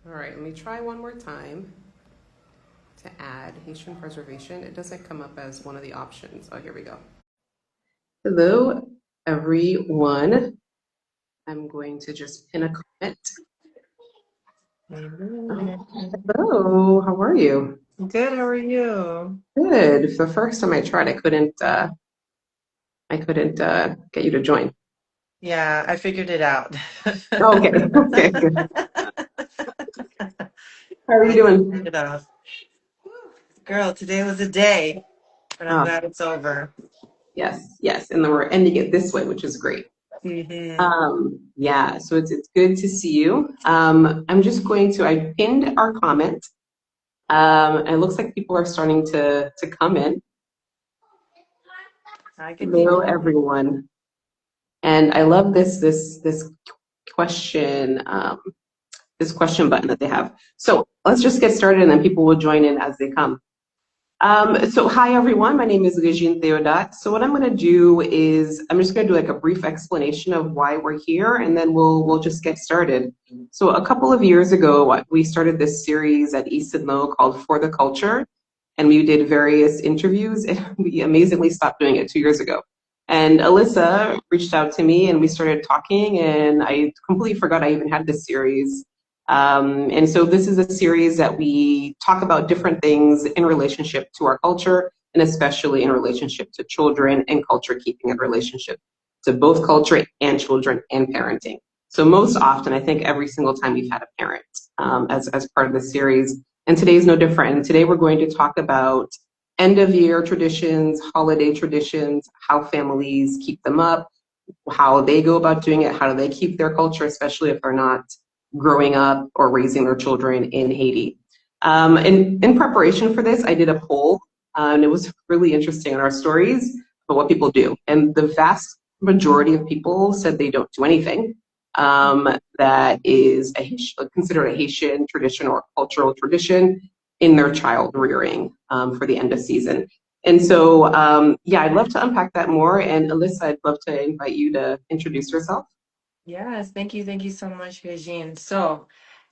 All right, let me try one more time to add Haitian Preservation. It doesn't come up as one of the options. Oh, here we go. Hello, everyone. I'm going to just pin a comment. Hello, how are you? Good, how are you? Good. The first time I tried, I couldn't get you to join. Yeah, I figured it out. Okay, okay, good. How are you I doing? figured it out. Girl, today was a day, but I'm Oh, glad it's over. yes, yes. And then we're ending it this way, which is great. Hmm. Yeah, so it's good to see you. I pinned our comment. And it looks like people are starting to come in. Hi, good Hello, people. everyone. And I love this question, this question button that they have. So let's just get started and then people will join in as they come. So hi everyone, my name is Régine Théodat. So what I'm going to do is I'm just going to do like a brief explanation of why we're here, and then we'll just get started. So a couple of years ago, we started this series at Isse called For the Culture, and we did various interviews, and we amazingly stopped doing it 2 years ago. And Alyssa reached out to me, and we started talking, and I completely forgot I even had this series. And so this is a series that we talk about different things in relationship to our culture, and especially in relationship to children and culture, keeping a relationship to both culture and children and parenting. So most often, I think every single time we've had a parent as part of the series, and today is no different. And today we're going to talk about end of year traditions, holiday traditions, how families keep them up, how they go about doing it, how do they keep their culture, especially if they're not growing up or raising their children in Haiti. In preparation for this, I did a poll, and it was really interesting in our stories about what people do. And the vast majority of people said they don't do anything that is considered a Haitian tradition or cultural tradition in their child rearing for the end of season. And so, yeah, I'd love to unpack that more. And Alyssa, I'd love to invite you to introduce yourself. Yes, thank you. Thank you so much, Régine. So,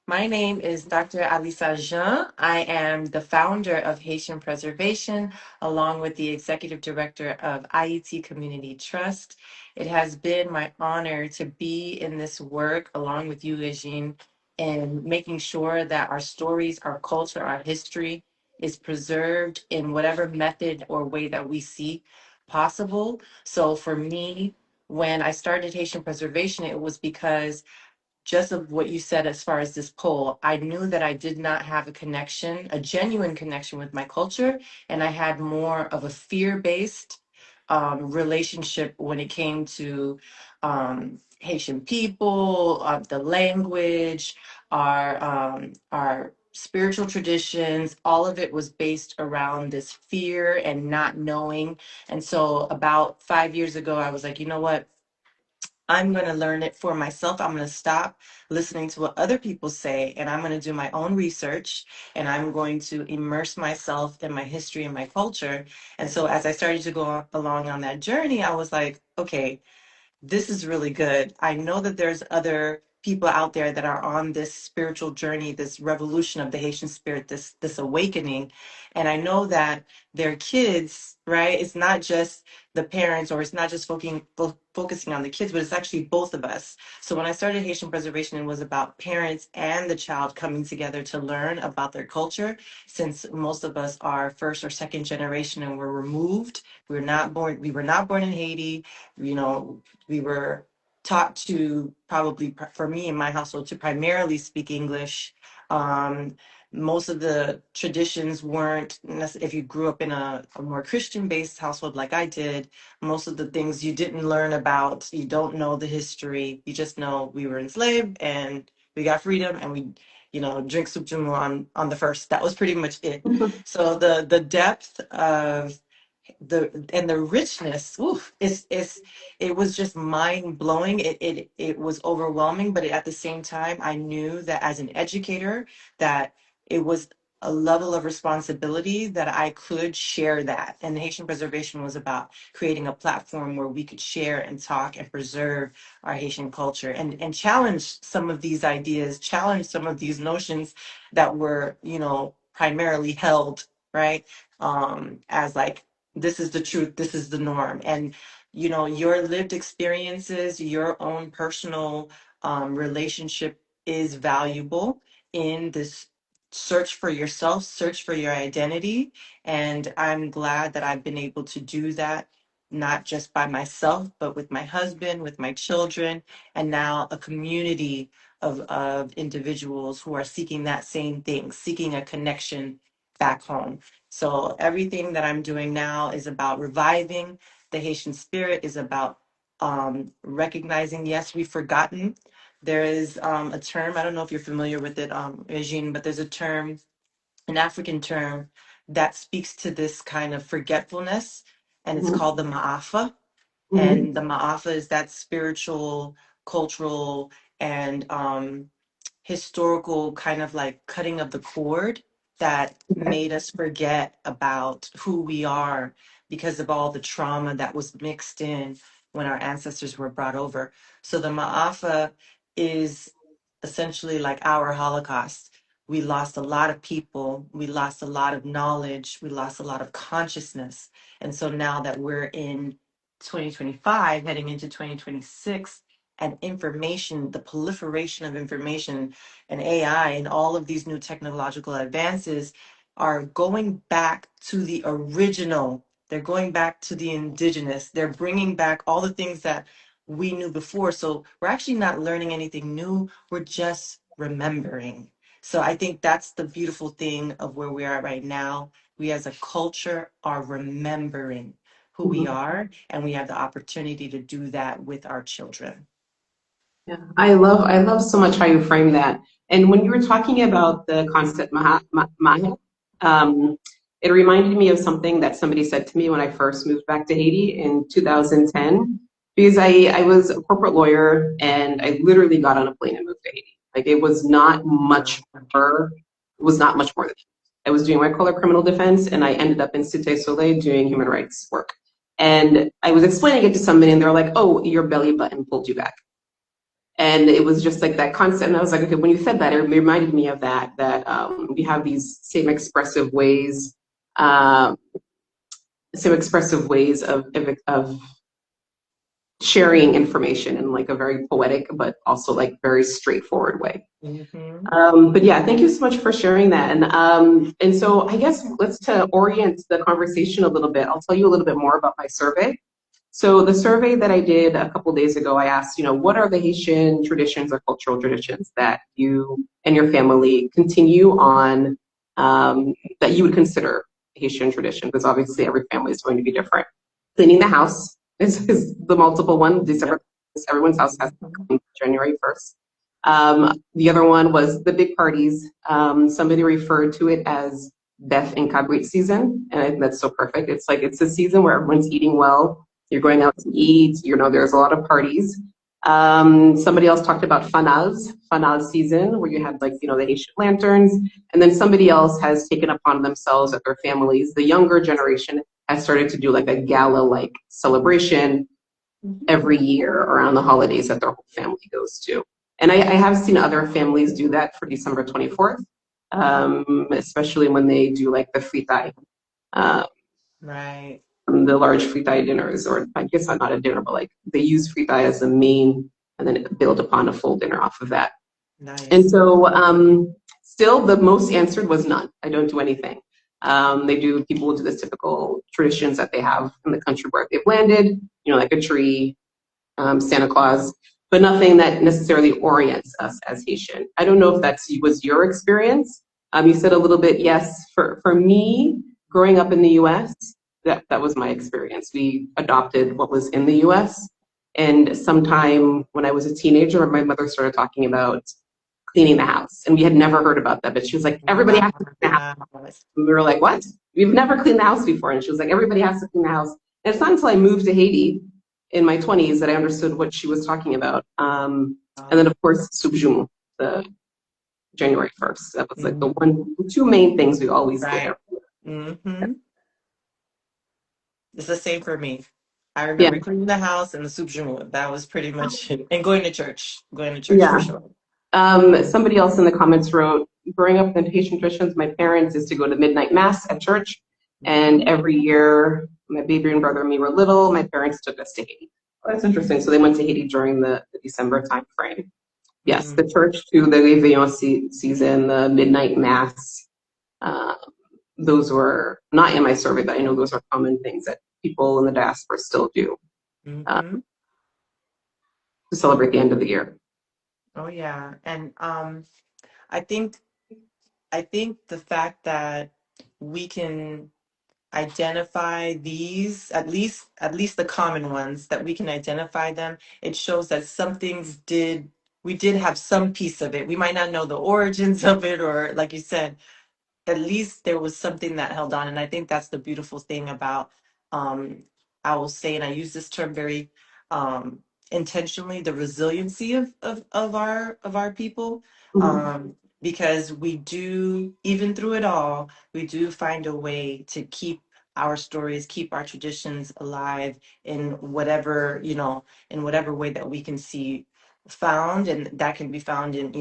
my name is Dr. Alyssa Jean. I am the founder of Haitian Preservation, along with the executive director of Ayiti Community Trust. It has been my honor to be in this work along with you, Régine, in making sure that our stories, our culture, our history is preserved in whatever method or way that we see possible. So, for me, when I started Haitian Preservation, it was because just of what you said as far as this poll, I knew that I did not have a connection, a genuine connection with my culture, and I had more of a fear-based relationship when it came to Haitian people, the language, our spiritual traditions. All of it was based around this fear and not knowing. And so, about 5 years ago, I was like, you know what? I'm going to learn it for myself. I'm going to stop listening to what other people say, and I'm going to do my own research, and I'm going to immerse myself in my history and my culture. And so as I started to go along on that journey, I was like, okay, this is really good. I know that there's other people out there that are on this spiritual journey, this revolution of the Haitian spirit, this awakening. And I know that their kids, right? It's not just the parents, or it's not just focusing on the kids, but it's actually both of us. So when I started Haitian Preservation, it was about parents and the child coming together to learn about their culture, since most of us are first or second generation and we're removed. We were not born in Haiti. You know, we were taught to probably, for me in my household, to primarily speak English. Um, Most of the traditions weren't if you grew up in a more Christian-based household like I did, most of the things you didn't learn about, you don't know the history, you just know we were enslaved and we got freedom, and we, drink soup jumu on the first. That was pretty much it. So the depth of the richness, oof, it was just mind blowing. It was overwhelming, but at the same time, I knew that as an educator, that it was a level of responsibility that I could share that. And Haitian Preservation was about creating a platform where we could share and talk and preserve our Haitian culture and challenge some of these ideas, challenge some of these notions that were, you know, primarily held, right? As like, this is the truth, this is the norm. And, you know, your lived experiences, your own personal relationship is valuable in this search for yourself, search for your identity. And I'm glad that I've been able to do that, not just by myself, but with my husband, with my children, and now a community of individuals who are seeking that same thing, seeking a connection back home. So everything that I'm doing now is about reviving the Haitian spirit, is about recognizing, yes, we've forgotten. There is a term, I don't know if you're familiar with it, Régine, but there's a term, an African term, that speaks to this kind of forgetfulness, and it's Mhm. called the Ma'afa. Mhm. And the Ma'afa is that spiritual, cultural, and historical kind of like cutting of the cord that Okay. made us forget about who we are because of all the trauma that was mixed in when our ancestors were brought over. So the Ma'afa is essentially like our Holocaust. We lost a lot of people, we lost a lot of knowledge, we lost a lot of consciousness. And so now that we're in 2025, heading into 2026, and information, the proliferation of information and AI and all of these new technological advances are going back to the original. They're going back to the indigenous. They're bringing back all the things that we knew before. So we're actually not learning anything new. We're just remembering. So I think that's the beautiful thing of where we are right now. We as a culture are remembering who we Mhm. are, and we have the opportunity to do that with our children. Yeah, I love so much how you frame that. And when you were talking about the concept maha, um, it reminded me of something that somebody said to me when I first moved back to Haiti in 2010. Because I was a corporate lawyer and I literally got on a plane and moved to Haiti. Like it was not much more, it was not much more than that. I was doing white collar criminal defense and I ended up in Cité Soleil doing human rights work. And I was explaining it to somebody and they're like, oh, your belly button pulled you back. And it was just like that concept. And I was like, okay, when you said that, it reminded me of that we have these um, same expressive ways of sharing information in like a very poetic, but also like very straightforward way. Mm-hmm. But yeah, thank you so much for sharing that. And so I guess let's to orient the conversation a little bit. I'll tell you a little bit more about my survey. So the survey that I did a couple days ago, I asked, what are the Haitian traditions or cultural traditions that you and your family continue on, that you would consider Haitian tradition? Because obviously every family is going to be different. Cleaning the house is the multiple one. Yep. December, everyone's house has to Mhm. clean January 1st. The other one was the big parties. Somebody referred to it as Beth and Kabrit season, and I think that's so perfect. It's like it's a season where everyone's eating well, you're going out to eat, there's a lot of parties. Somebody else talked about Fanal season, where you had like, the Haitian lanterns. And then somebody else has taken upon themselves at their families, the younger generation has started to do like a gala-like celebration every year around the holidays that their whole family goes to. And I have seen other families do that for December 24th, especially when they do like the fritai, uh, Right. the large fritai dinners, or I guess not a dinner, but like they use fritai as the main and then build upon a full dinner off of that. And Nice. so still the most answered was none. I don't do anything. People will do the typical traditions that they have in the country where they've landed, like a tree, Santa Claus, but nothing that necessarily orients us as Haitian. I don't know if was your experience. You said a little bit, yes. For me, growing up in the U.S., that was my experience. We adopted what was in the U.S. And sometime when I was a teenager, my mother started talking about cleaning the house, and we had never heard about that. But she was like, "Everybody has to clean the house." Wow. And we were like, "What? We've never cleaned the house before." And she was like, "Everybody has to clean the house." And it's not until I moved to Haiti in my 20s that I understood what she was talking about. And then, of course, subjumu, the January 1st. That was like the Mm-hmm. two main things we always did. Right. Mm-hmm. It's the same for me. I Yeah, remember cleaning the house and the soup journal. That was pretty much it. And going to church. Going to church for yeah. sure. Somebody else in the comments wrote, growing up in Haitian traditions, my parents used to go to midnight mass at church. And Mm-hmm. every year, my baby and brother and me were little, my parents took us to Haiti. Oh, that's interesting. So they went to Haiti during the December time frame. Yes, the Mm-hmm. church too, the Réveillon season, the midnight mass. Uh, those were not in my survey, but I know those are common things that people in the diaspora still do Mm-hmm. to celebrate the end of the year. Oh yeah. And I think I think the fact that we can identify these, at least the common ones, that we can identify them, it shows that some things did we did have some piece of it. We might not know the origins of it, or like you said, at least there was something that held on. And I think that's the beautiful thing about, um, I will say, and I use this term very um, intentionally, the resiliency of our people. Mhm. Um, because we do, even through it all, we do find a way to keep our stories, keep our traditions alive in whatever, in whatever way that we can see found. And that can be found in,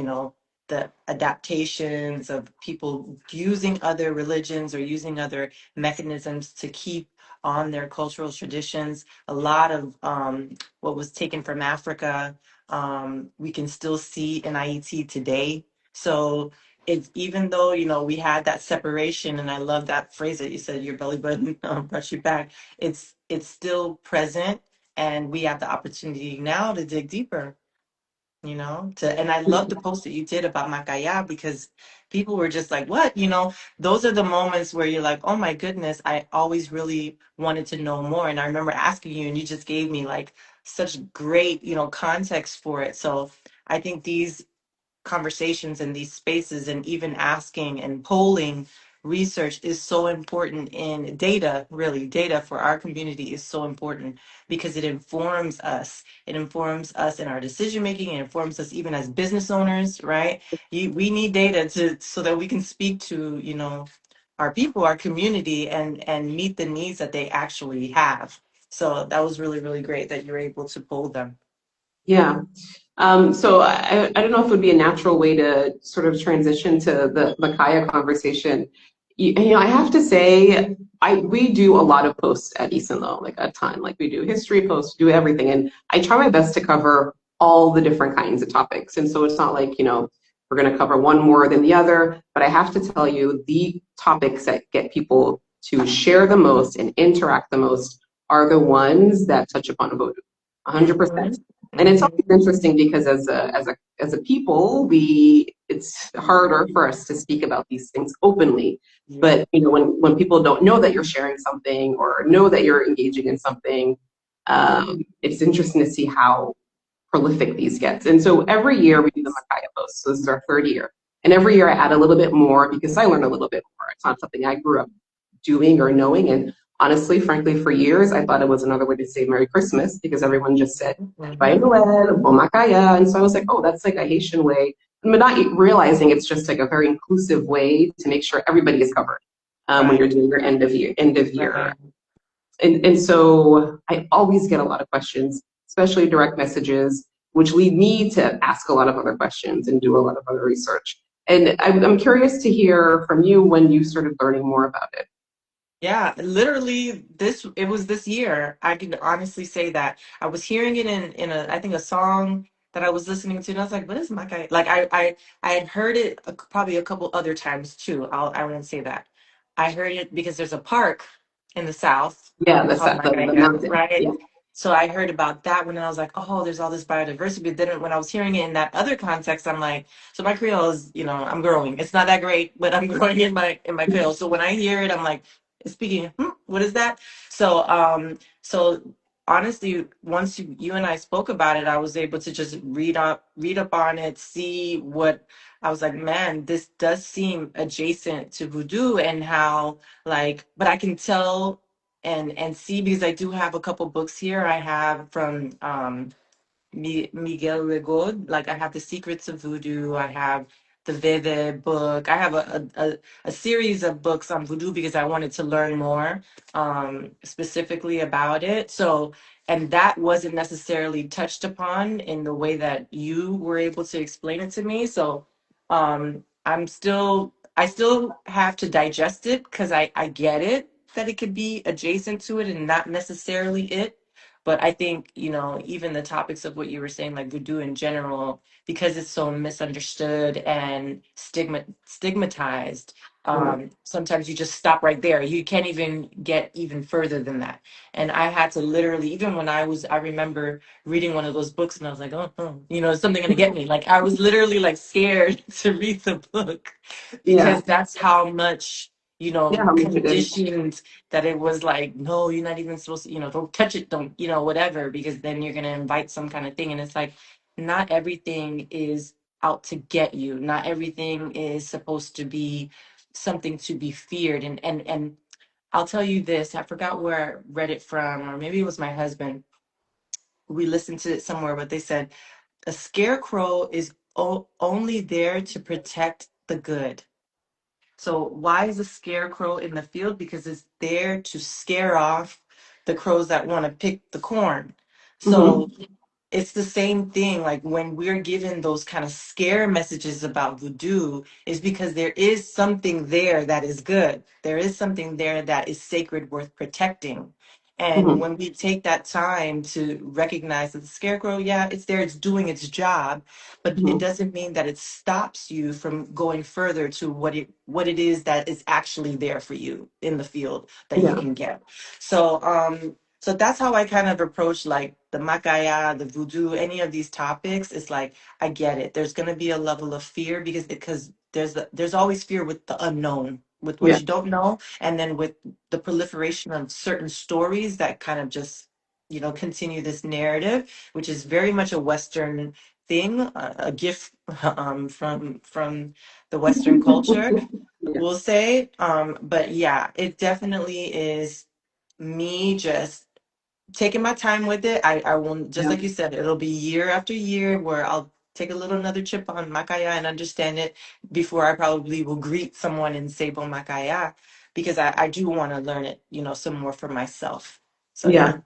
the adaptations of people using other religions or using other mechanisms to keep on their cultural traditions. A lot of what was taken from Africa, we can still see in Ayiti today. So it's, even though we had that separation, and I love that phrase that you said, your belly button brought you back. It's still present, and we have the opportunity now to dig deeper, and I love the post that you did about Makaya, because people were just like, what? Those are the moments where you're like, oh my goodness, I always really wanted to know more. And I remember asking you, and you just gave me like such great, context for it. So I think these conversations in these spaces, and even asking and polling research, is so important. In data, really data for our community is so important, because it informs us in our decision making. It informs us even as business owners, right? We need data so that we can speak to our people, our community, and meet the needs that they actually have. So that was really, really great that you're able to poll them. Yeah. So I don't know if it would be a natural way to sort of transition to the Makaya conversation. I have to say, we do a lot of posts at Easton though, like a ton. Like we do history posts, do everything, and I try my best to cover all the different kinds of topics. And so it's not like we're going to cover one more than the other. But I have to tell you, the topics that get people to share the most and interact the most are the ones that touch upon Vodou. 100%. Mm-hmm. And it's Mm-hmm. always interesting because as a people, it's harder for us to speak about these things openly. Yeah. But when people don't know that you're sharing something or know that you're engaging in something, it's interesting to see how prolific these gets. And so every year we do the Makaya post. So this is our third year. And every year I add a little bit more because I learn a little bit more. It's not something I grew up doing or knowing. And honestly, frankly, for years, I thought it was another way to say Merry Christmas because everyone just said, Joyeux Mm-hmm. Noël, Bon Makaya. And so I was like, oh, that's like a Haitian way. But not realizing it's just like a very inclusive way to make sure everybody is covered when you're Right. doing your end of year. Right. And so I always get a lot of questions, especially direct messages, which lead me to ask a lot of other questions and do a lot of other research. And I'm curious to hear from you when you started learning more about it. Yeah, literally it was this year. I can honestly say that. I was hearing it in I think a song that I was listening to, and I was like, what is my guy? Like I had heard it probably a couple other times too. I wouldn't say that. I heard it because there's a park in the South Yeah, that's called that, the Makaya, mountain. right? Yeah. So I heard about that one, and I was like, oh, there's all this biodiversity. But then when I was hearing it in that other context, I'm like, so my Creole is, I'm growing. It's not that great, but I'm growing in my Creole. So when I hear it, I'm like, speaking, what is that? So honestly, once you and I spoke about it, I was able to just read up on it, see what I was like, man, this does seem adjacent to voodoo, and how, like, but I can tell and see, because I do have a couple books here. I have from Miguel Legaud, like I have The Secrets of Voodoo. I have the Vede book. I have a series of books on voodoo because I wanted to learn more specifically about it. So, and that wasn't necessarily touched upon in the way that you were able to explain it to me. So, I still have to digest it because I get it that it could be adjacent to it and not necessarily it. But I think, you know, even the topics of what you were saying, like voodoo in general, because it's so misunderstood and stigmatized, Yeah. sometimes you just stop right there. You can't even get even further than that. And I had to literally, even when I remember reading one of those books and I was like, oh, you know, is something going to get me? Like I was literally like scared to read the book Yeah. because that's how much, you Yeah. know, How much it is. conditioned that it was like, no, you're not even supposed to, you know, don't touch it, don't, you know, whatever, because then you're going to invite some kind of thing. And it's like, not everything is out to get you. Not everything is supposed to be something to be feared. And I'll tell you this, I forgot where I read it from, or maybe it was my husband. We listened to it somewhere, but they said a scarecrow is only there to protect the good. So why is a scarecrow in the field? Because it's there to scare off the crows that want to pick the corn. So Mm-hmm. it's the same thing. Like when we're given those kind of scare messages about voodoo, is because there is something there that is good. There is something there that is sacred, worth protecting. And Mm-hmm. when we take that time to recognize that the scarecrow, yeah, it's there, it's doing its job, but it Mm-hmm. doesn't mean that it stops you from going further to what it is that is actually there for you in the field that you Yeah. can get. So so that's how I kind of approach like the Makaya, the voodoo, any of these topics. It's like I get it. There's going to be a level of fear because there's always fear with the unknown, with what Yeah. you don't know, and then with the proliferation of certain stories that kind of just, you know, continue this narrative, which is very much a Western thing, a gift from the Western culture, Yeah. we'll say. But yeah, it definitely is me just taking my time with it. I won't, just Yeah. like you said, it'll be year after year where I'll take a little another chip on Makaya and understand it before I probably will greet someone and say Bon Makaya, because I do want to learn it, you know, some more for myself. So yeah. Yeah.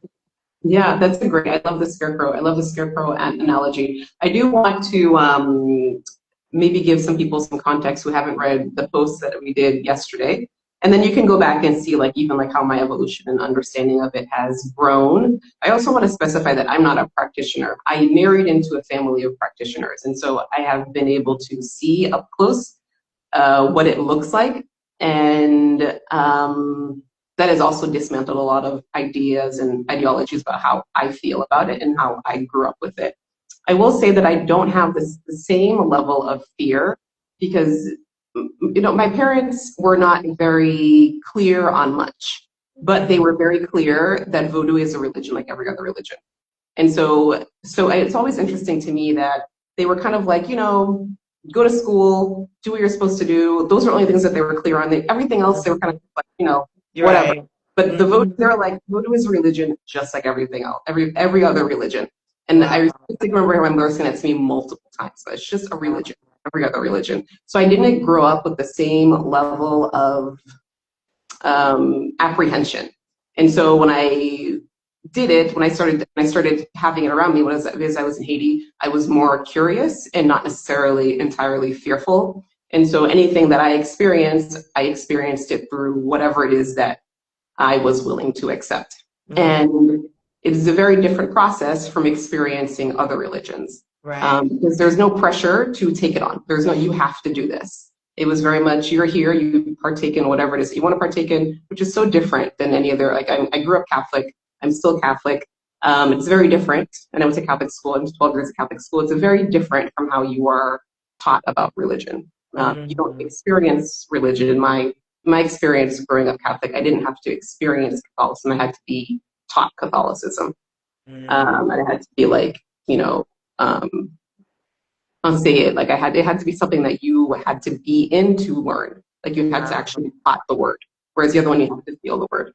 Yeah, that's a great. I love the scarecrow. I love the scarecrow analogy. I do want to maybe give some people some context who haven't read the post that we did yesterday, and then you can go back and see like even like how my evolution and understanding of it has grown. I also want to specify that I'm not a practitioner. I married into a family of practitioners, and so I have been able to see up close what it looks like. And that has also dismantled a lot of ideas and ideologies about how I feel about it and how I grew up with it. I will say that I don't have the same level of fear because, you know, my parents were not very clear on much, but they were very clear that voodoo is a religion like every other religion. And so it's always interesting to me that they were kind of like, you know, go to school, do what you're supposed to do. Those are only things that they were clear on. Everything else, they were kind of like, you know, You're whatever. right. But the vote, Hmm. they're like, voodoo is a religion just like everything else, every other religion. And I Wow. distinctly remember my mother saying that to me multiple times. But it's just a Wow. religion, every other religion. So I didn't grow up with the same level of apprehension. And so when I did it, when I started having it around me, because I was in Haiti, I was more curious and not necessarily entirely fearful. And so anything that I experienced it through whatever it is that I was willing to accept. Hmm. And it is a very different process from experiencing other religions, Right. because there's no pressure to take it on. There's no, you have to do this. It was very much, you're here, you partake in whatever it is that you want to partake in, which is so different than any other. Like I grew up Catholic, I'm still Catholic. It's very different. And I went to Catholic school, I was 12 years at Catholic school. It's a very different from how you are taught about religion. You don't Hmm. experience religion in my experience growing up Catholic. I didn't have to experience Catholicism. I had to be taught Catholicism. Hmm. And it had to be like, you know, I'll say it like it had to be something that you had to be in to learn. Like you had to Wow. actually be taught the word, whereas the other one you have to feel the word.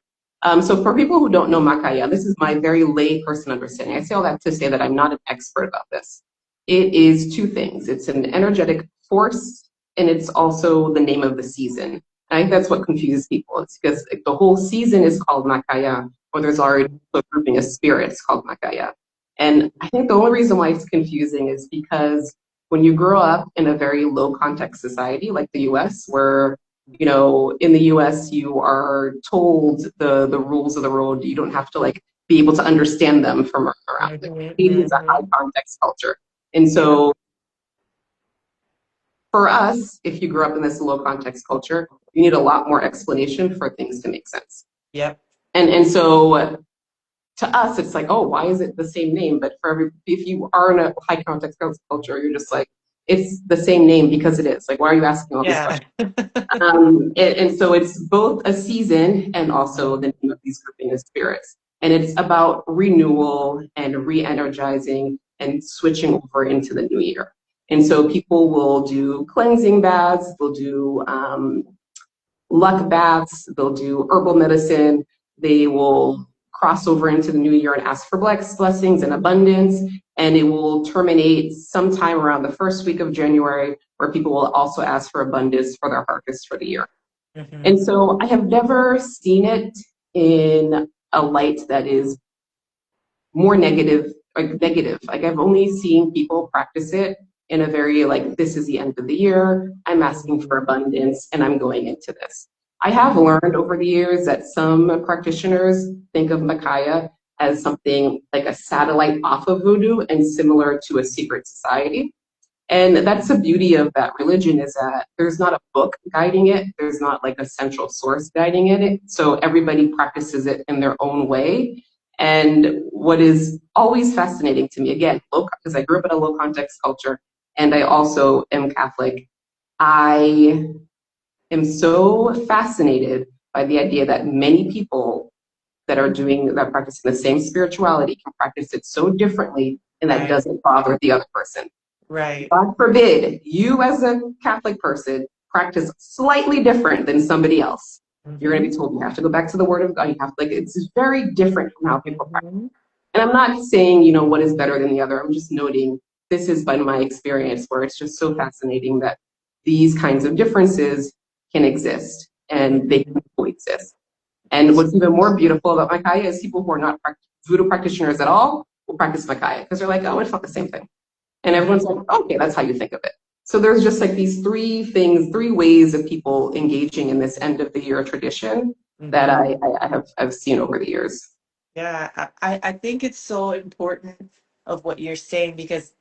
So for people who don't know Makaya, this is my very lay person understanding. I say all that to say that I'm not an expert about this. It is two things. It's an energetic force and it's also the name of the season. And I think that's what confuses people. It's because like, the whole season is called Makaya, or there's already a grouping of spirits called Makaya. And I think the only reason why it's confusing is because when you grow up in a very low context society like the US, where in the US you are told the rules of the road, you don't have to like be able to understand them from around. Haiti is a high context culture. And so for us, if you grew up in this low context culture, you need a lot more explanation for things to make sense. Yep. And so to us, it's like, oh, why is it the same name? But if you are in a high context culture, you're just like, it's the same name because it is. Like, why are you asking all these questions? And so it's both a season and also the name of these grouping of spirits. And it's about renewal and re-energizing and switching over into the new year. And so people will do cleansing baths, they'll do luck baths, they'll do herbal medicine, they will cross over into the new year and ask for blessings and abundance. And it will terminate sometime around the first week of January, where people will also ask for abundance for their harvest for the year. And so I have never seen it in a light that is more negative. Like I've only seen people practice it in a very like, this is the end of the year, I'm asking for abundance and I'm going into this. I have learned over the years that some practitioners think of Makaya as something like a satellite off of voodoo and similar to a secret society. And that's the beauty of that religion, is that there's not a book guiding it. There's not like a central source guiding it. So everybody practices it in their own way. And what is always fascinating to me, again, because I grew up in a low context culture and I also am Catholic, I am so fascinated by the idea that many people that are practicing the same spirituality can practice it so differently, and that doesn't bother the other person. Right. God forbid you as a Catholic person practice slightly different than somebody else. You're going to be told you have to go back to the Word of God. You have to, like, it's very different from how people practice. And I'm not saying, what is better than the other. I'm just noting this has been my experience, where it's just so fascinating that these kinds of differences can exist and they can coexist. And what's even more beautiful about Makaya is people who are not voodoo practitioners at all will practice Makaya because they're like, oh, it's not the same thing. And everyone's like, okay, that's how you think of it. So there's just like these three ways of people engaging in this end of the year tradition that I've seen over the years. Yeah, I think it's so important of what you're saying, because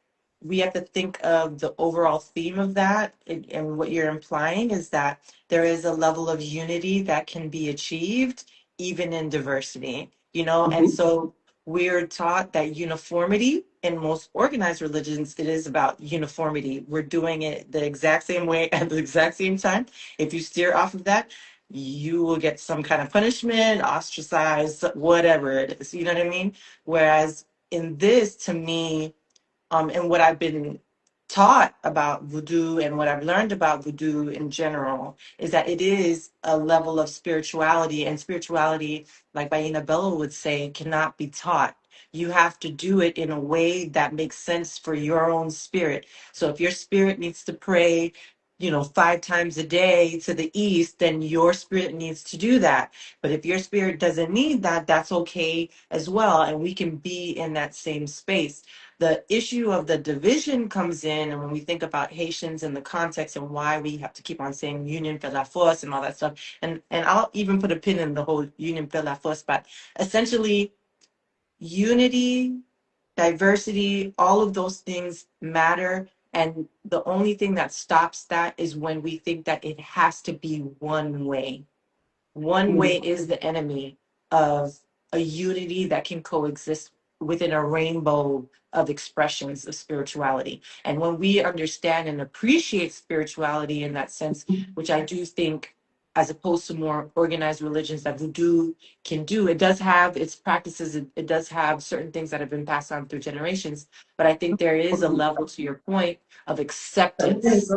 we have to think of the overall theme of that, and what you're implying is that there is a level of unity that can be achieved even in diversity, and so we're taught that uniformity in most organized religions, it is about uniformity. We're doing it the exact same way at the exact same time. If you steer off of that, you will get some kind of punishment, ostracized, whatever it is. You know what I mean? Whereas in this, to me, and what I've been taught about voodoo and what I've learned about voodoo in general is that it is a level of spirituality, and spirituality, like Baina Bello would say, cannot be taught. You have to do it in a way that makes sense for your own spirit. So if your spirit needs to pray, 5 times a day to the east, then your spirit needs to do that. But if your spirit doesn't need that, that's okay as well. And we can be in that same space. The issue of the division comes in, and when we think about Haitians in the context and why we have to keep on saying union fait la force and all that stuff, and I'll even put a pin in the whole union fait la force, but essentially unity, diversity, all of those things matter. And the only thing that stops that is when we think that it has to be one way. One way is the enemy of a unity that can coexist within a rainbow of expressions of spirituality. And when we understand and appreciate spirituality in that sense, which I do think, as opposed to more organized religions that voodoo can do, it does have its practices, it does have certain things that have been passed on through generations. But I think there is a level, to your point, of acceptance.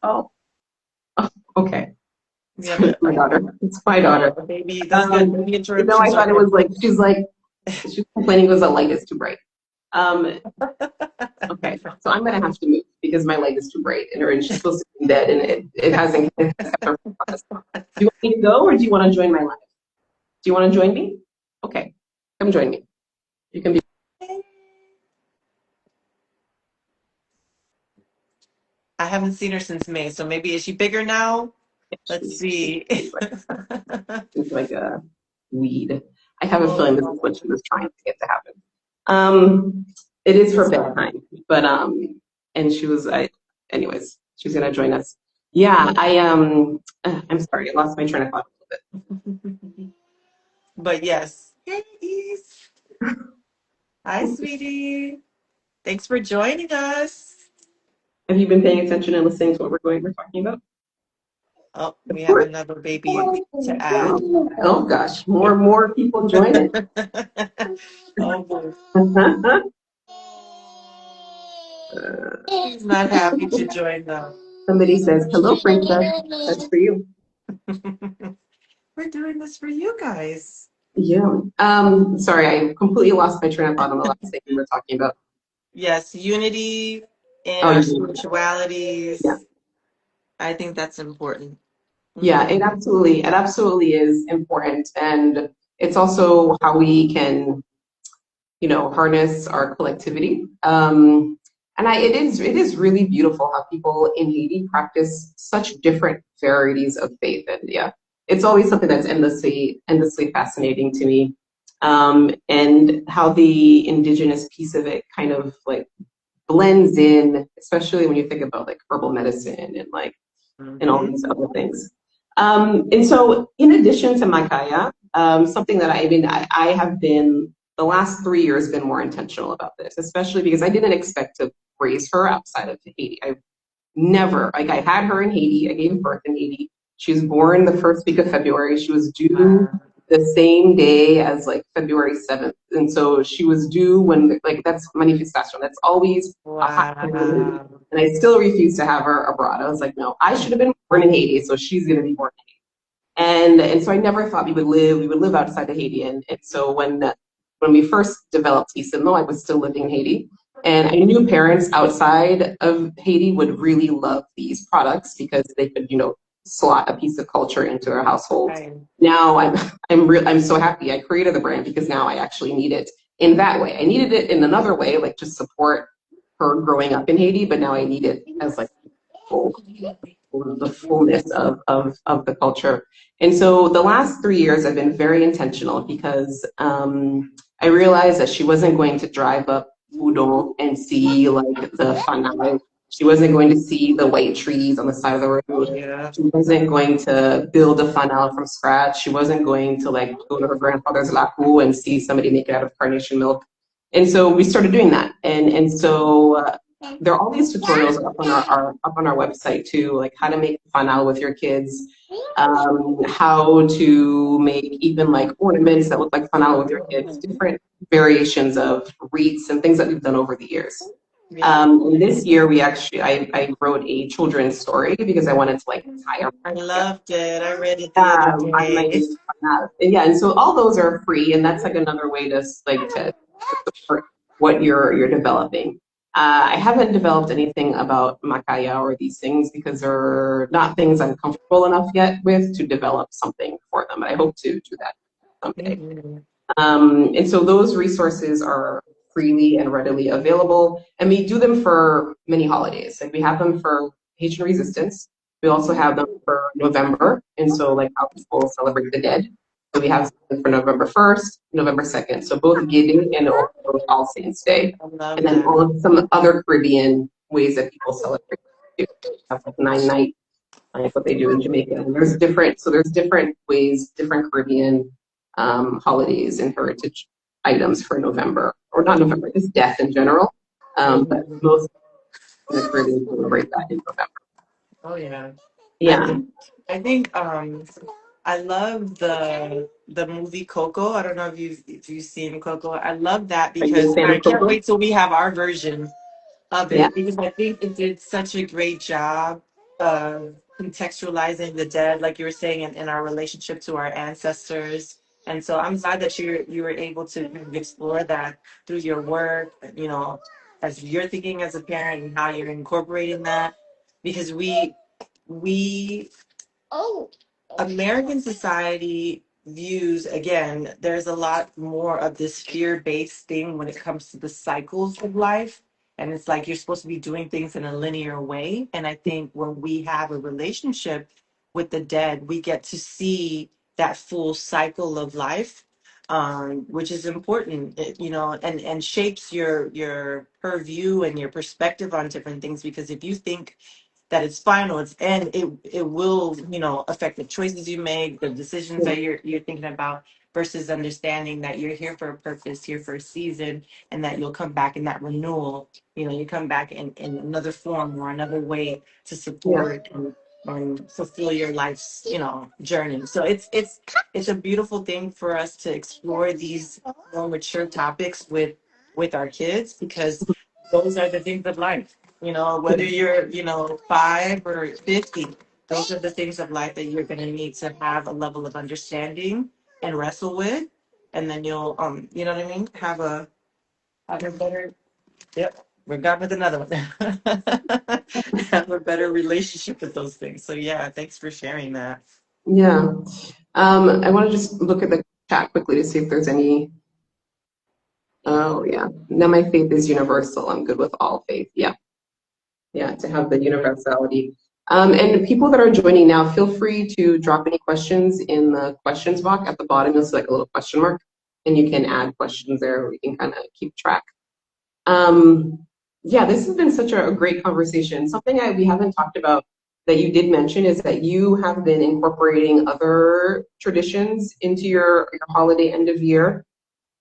Oh, okay. Yeah, It's my daughter. It's my daughter. Baby, that's good. Maybe I thought it was like she's complaining because the light is too bright. Okay, so I'm gonna have to move. because my light is too bright and she's supposed to be in bed and it hasn't kept her from us. Do you want me to go or do you want to join my live? Do you want to join me? Okay, come join me. You can be. I haven't seen her since May, so maybe is she bigger now? Let's see. It's like a weed. I have a feeling this is what she was trying to get to happen. It is her bedtime, but and she was anyways, she's gonna join us. Yeah, I'm sorry, I lost my train of thought a little bit. But yes. Hey, Isse. Hi, sweetie. Thanks for joining us. Have you been paying attention and listening to what we're talking about? Oh, we have another baby to add. Oh gosh, more people joining. Oh boy. He's not happy to join though. Somebody says, "Hello, princess." That's for you. We're doing this for you guys. Yeah. Sorry, I completely lost my train of thought on the last thing we were talking about. Yes, unity in our spiritualities. Yeah. I think that's important. Yeah, it absolutely is important. And it's also how we can, harness our collectivity. And it is really beautiful how people in Haiti practice such different varieties of faith. And yeah, it's always something that's endlessly fascinating to me. And how the indigenous piece of it kind of like blends in, especially when you think about like herbal medicine and like and all these other things. And so in addition to Makaya, something that I have been the last 3 years been more intentional about this, especially because I didn't expect to raise her outside of Haiti. I had her in Haiti. I gave birth in Haiti. She was born the first week of February. She was due the same day as like February 7th. And so she was due when that's manifestation. That's always a hot time. And I still refuse to have her abroad. I was like, no, I should have been born in Haiti, so she's gonna be born in Haiti. And so I never thought we would live outside of Haiti. And so when we first developed Isse, I was still living in Haiti. And I knew parents outside of Haiti would really love these products because they could, slot a piece of culture into their household. Right. Now I'm so happy I created the brand because now I actually need it in that way. I needed it in another way, like to support her growing up in Haiti, but now I need it as like the fullness of the culture. And so the last 3 years I've been very intentional because I realized that she wasn't going to drive up Udon and see like the Fanal. She wasn't going to see the white trees on the side of the road. Yeah. She wasn't going to build a Fanal from scratch. She wasn't going to like go to her grandfather's laku and see somebody make it out of carnation milk. And so we started doing that. And so there are all these tutorials up on our website too, like how to make Fanal with your kids, how to make even like ornaments that look like Fanal with your kids, different variations of wreaths and things that we've done over the years. And this year I wrote a children's story because I wanted to like tie. I loved it. I read it the other day. Yeah, and so all those are free, and that's like another way to support what you're developing. I haven't developed anything about Makaya or these things because they're not things I'm comfortable enough yet with to develop something for them. I hope to do that someday. Mm-hmm. And so those resources are freely and readily available, and we do them for many holidays. Like we have them for Haitian Resistance. We also have them for November, and so like how people celebrate the dead. So we have something for November 1st, November 2nd. So both Giving and also All Saints Day. And then all of some other Caribbean ways that people celebrate. That's like 9-night, like what they do in Jamaica. And there's different ways, different Caribbean holidays and heritage items for November, or not November, just death in general. But most of the Caribbean celebrate that in November. Oh yeah. Yeah. I think I love the movie Coco. I don't know if you've seen Coco. I love that because I can't wait till we have our version of it, because I think it did such a great job of contextualizing the dead, like you were saying, in our relationship to our ancestors. And so I'm glad that you were able to explore that through your work, as you're thinking as a parent and how you're incorporating that, because we American society views, again, there's a lot more of this fear-based thing when it comes to the cycles of life. And it's like you're supposed to be doing things in a linear way. And I think when we have a relationship with the dead, we get to see that full cycle of life, which is important, and shapes your purview and your perspective on different things. Because if you think that it's final, it will, affect the choices you make, the decisions that you're thinking about, versus understanding that you're here for a purpose, here for a season, and that you'll come back in that renewal. You come back in another form or another way to Yeah. support and fulfill your life's, journey. So it's a beautiful thing for us to explore these more mature topics with our kids, because those are the things of life. Whether you're, 5 or 50, those are the things of life that you're going to need to have a level of understanding and wrestle with. And then you'll, you know what I mean? Have a better, yep, we're gone with another one. Have a better relationship with those things. So yeah, thanks for sharing that. Yeah. I want to just look at the chat quickly to see if there's any. Oh, yeah. Now my faith is universal. I'm good with all faith. Yeah. Yeah, to have the universality. And people that are joining now, feel free to drop any questions in the questions box at the bottom. You'll see like a little question mark, and you can add questions there. We can kind of keep track. Yeah, this has been such a great conversation. Something we haven't talked about that you did mention is that you have been incorporating other traditions into your holiday end of year.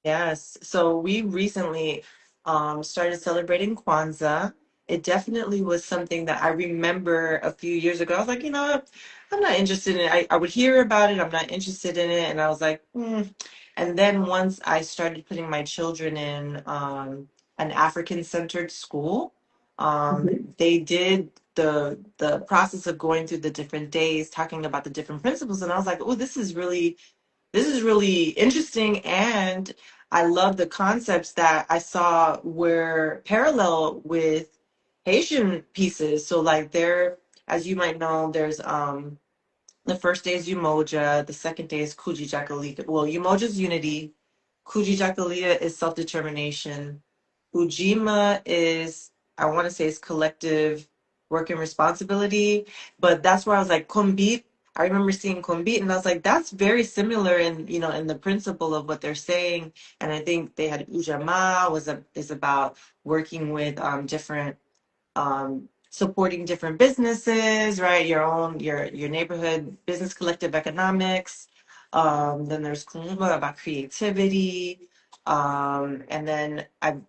Yes. So we recently started celebrating Kwanzaa. It definitely was something that I remember a few years ago. I was like, you know what? I'm not interested in it. I would hear about it. I'm not interested in it. And I was like, hmm. And then once I started putting my children in an African-centered school, Mhm. they did the process of going through the different days, talking about the different principles. And I was like, oh, this is really interesting, and I love the concepts that I saw were parallel with Haitian pieces. So like there, as you might know, there's the first day is Umoja, the second day is Kujichakalika. Well, Umoja is unity, Kujichakalika is self-determination, Ujima is, I want to say, is collective work and responsibility. But that's where I was like, Kumbit. I remember seeing Kumbit, and I was like, that's very similar in the principle of what they're saying. And I think they had Ujama is about working with different supporting different businesses, right? Your neighborhood business collective economics. Then there's Kulumba about creativity. And then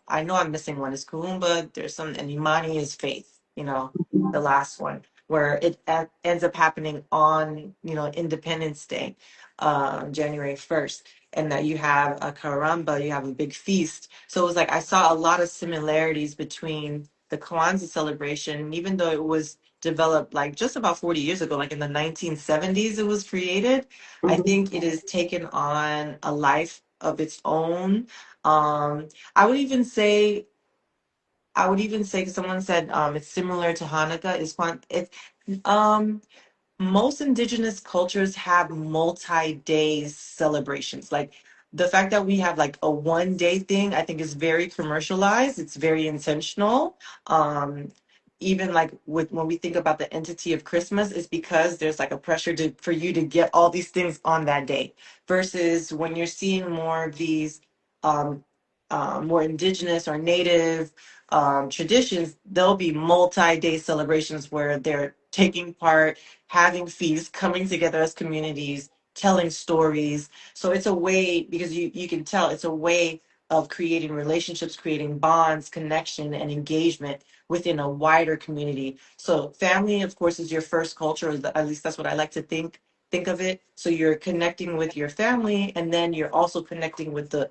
I know I'm missing one is Kulumba. There's some, and Imani is faith. The last one where it ends up happening on Independence Day, January 1st. And that you have a caramba, you have a big feast. So it was like I saw a lot of similarities between the Kwanzaa celebration, even though it was developed like just about 40 years ago, like in the 1970s, it was created. I Mhm. think it has taken on a life of its own. Um, I would even say, someone said it's similar to Hanukkah. Um, Most indigenous cultures have multi-day celebrations. Like the fact that we have like a 1 day thing, I think is very commercialized. It's very intentional. Um, Even like with when we think about the entity of Christmas, it's because there's like a pressure for you to get all these things on that day. Versus when you're seeing more of these um, more indigenous or native traditions, there'll be multi-day celebrations where they're taking part, having feasts, coming together as communities, telling stories. So it's a way, because you can tell it's a way of creating relationships, creating bonds, connection, and engagement within a wider community. So family, of course, is your first culture, or at least that's what I like to think of it. So you're connecting with your family, and then you're also connecting with the